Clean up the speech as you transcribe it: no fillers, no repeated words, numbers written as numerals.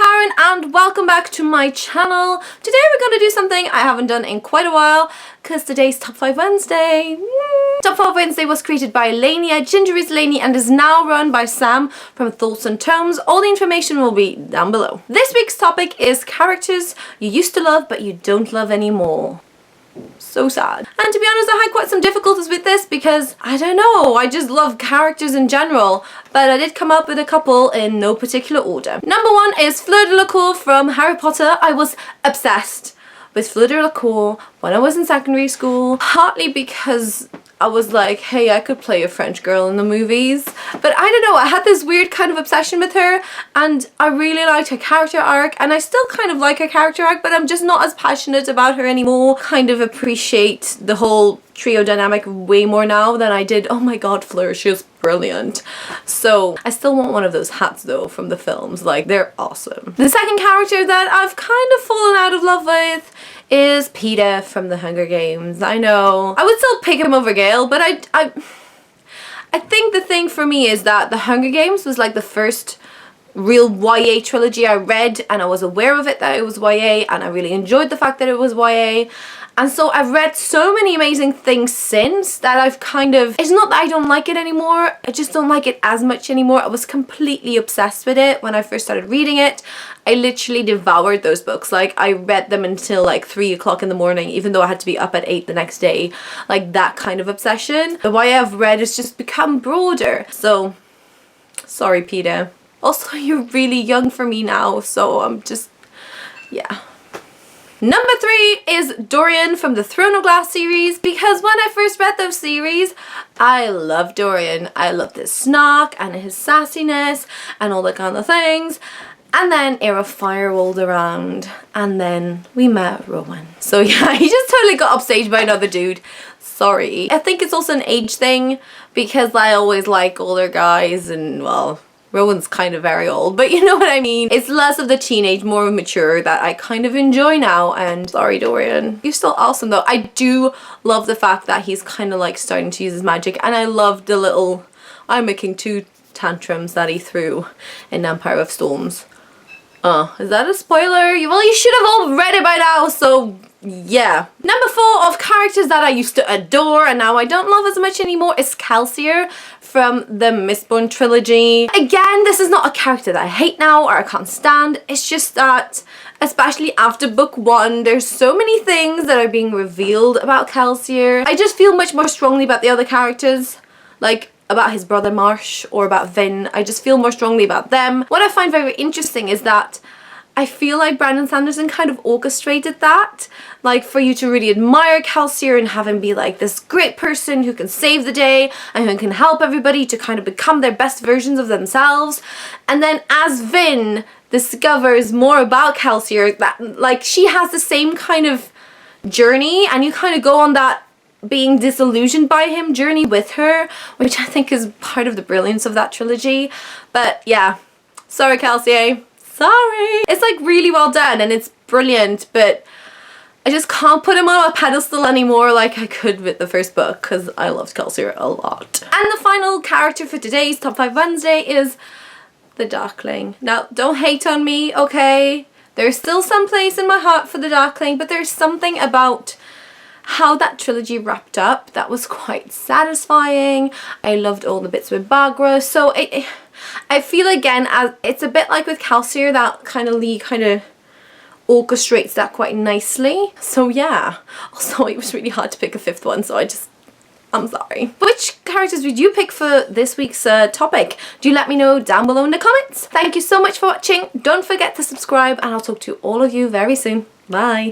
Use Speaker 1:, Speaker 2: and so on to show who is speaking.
Speaker 1: Karen and welcome back to my channel. Today we're going to do something I haven't done in quite a while because today's Top 5 Wednesday. Top 5 Wednesday was created by Lania, Ginger is Laney, and is now run by Sam from ThoughtSonTomes. All the information will be down below. This week's topic is characters you used to love but you don't love anymore. So sad. And to be honest, I had quite some difficulties with this because, I don't know, I just love characters in general, but I did come up with a couple in no particular order. Number one is Fleur Delacour from Harry Potter. I was obsessed with Fleur Delacour when I was in secondary school, partly because I was like, hey, I could play a French girl in the movies. But I don't know, I had this weird kind of obsession with her and I really liked her character arc, and I still kind of like her character arc, but I'm just not as passionate about her anymore. Kind of appreciate the whole trio dynamic way more now than I did. Oh my god, Fleur, she was brilliant. So I still want one of those hats though from the films, like they're awesome. The second character that I've kind of fallen out of love with is Peeta from the Hunger Games. I know I would still pick him over Gale, but I think the thing for me is that the Hunger Games was like the first real YA trilogy I read, and I was aware of it that it was YA, and I really enjoyed the fact that it was YA. And so I've read so many amazing things since that I've kind of, it's not that I don't like it anymore, I just don't like it as much anymore. I was completely obsessed with it when I first started reading it. I literally devoured those books. Like, I read them until like 3 o'clock in the morning, even though I had to be up at 8 the next day. Like, that kind of obsession. The YA I've read has just become broader. So, sorry, Peeta. Also, you're really young for me now, so I'm just, yeah. Number 3 is Dorian from the Throne of Glass series, because when I first read those series, I loved Dorian. I loved his snark and his sassiness and all that kind of things. And then Heir of Fire rolled around and then we met Rowan. So yeah, he just totally got upstaged by another dude. Sorry. I think it's also an age thing because I always like older guys, and well, Rowan's kind of very old, but you know what I mean. It's less of the teenage, more mature that I kind of enjoy now. And sorry, Dorian. You're still awesome though. I do love the fact that he's kind of like starting to use his magic, and I love the little I'm making 2 tantrums that he threw in Empire of Storms. Is that a spoiler? Well, you should have all read it by now, so yeah. Number 4 of characters that I used to adore and now I don't love as much anymore is Kelsier from the Mistborn trilogy. Again, this is not a character that I hate now or I can't stand. It's just that, especially after book 1, there's so many things that are being revealed about Kelsier. I just feel much more strongly about the other characters, like about his brother Marsh or about Vin. I just feel more strongly about them. What I find very interesting is that I feel like Brandon Sanderson kind of orchestrated that, like for you to really admire Kelsier and have him be like this great person who can save the day and who can help everybody to kind of become their best versions of themselves. And then as Vin discovers more about Kelsier, that like she has the same kind of journey, and you kind of go on that being disillusioned by him journey with her, which I think is part of the brilliance of that trilogy. But yeah, sorry Kelsier. Sorry. It's like really well done and it's brilliant, but I just can't put him on a pedestal anymore like I could with the first book because I loved Kelsier a lot. And the final character for today's Top 5 Wednesday is the Darkling. Now, don't hate on me, okay? There's still some place in my heart for the Darkling, but there's something about how that trilogy wrapped up that was quite satisfying. I loved all the bits with Bagra, so I feel again as it's a bit like with Kelsier that kind of Lee kind of orchestrates that quite nicely. So yeah. Also, it was really hard to pick a 5th one, so I'm sorry. Which characters would you pick for this week's topic? Do let me know down below in the comments. Thank you so much for watching. Don't forget to subscribe and I'll talk to all of you very soon. Bye.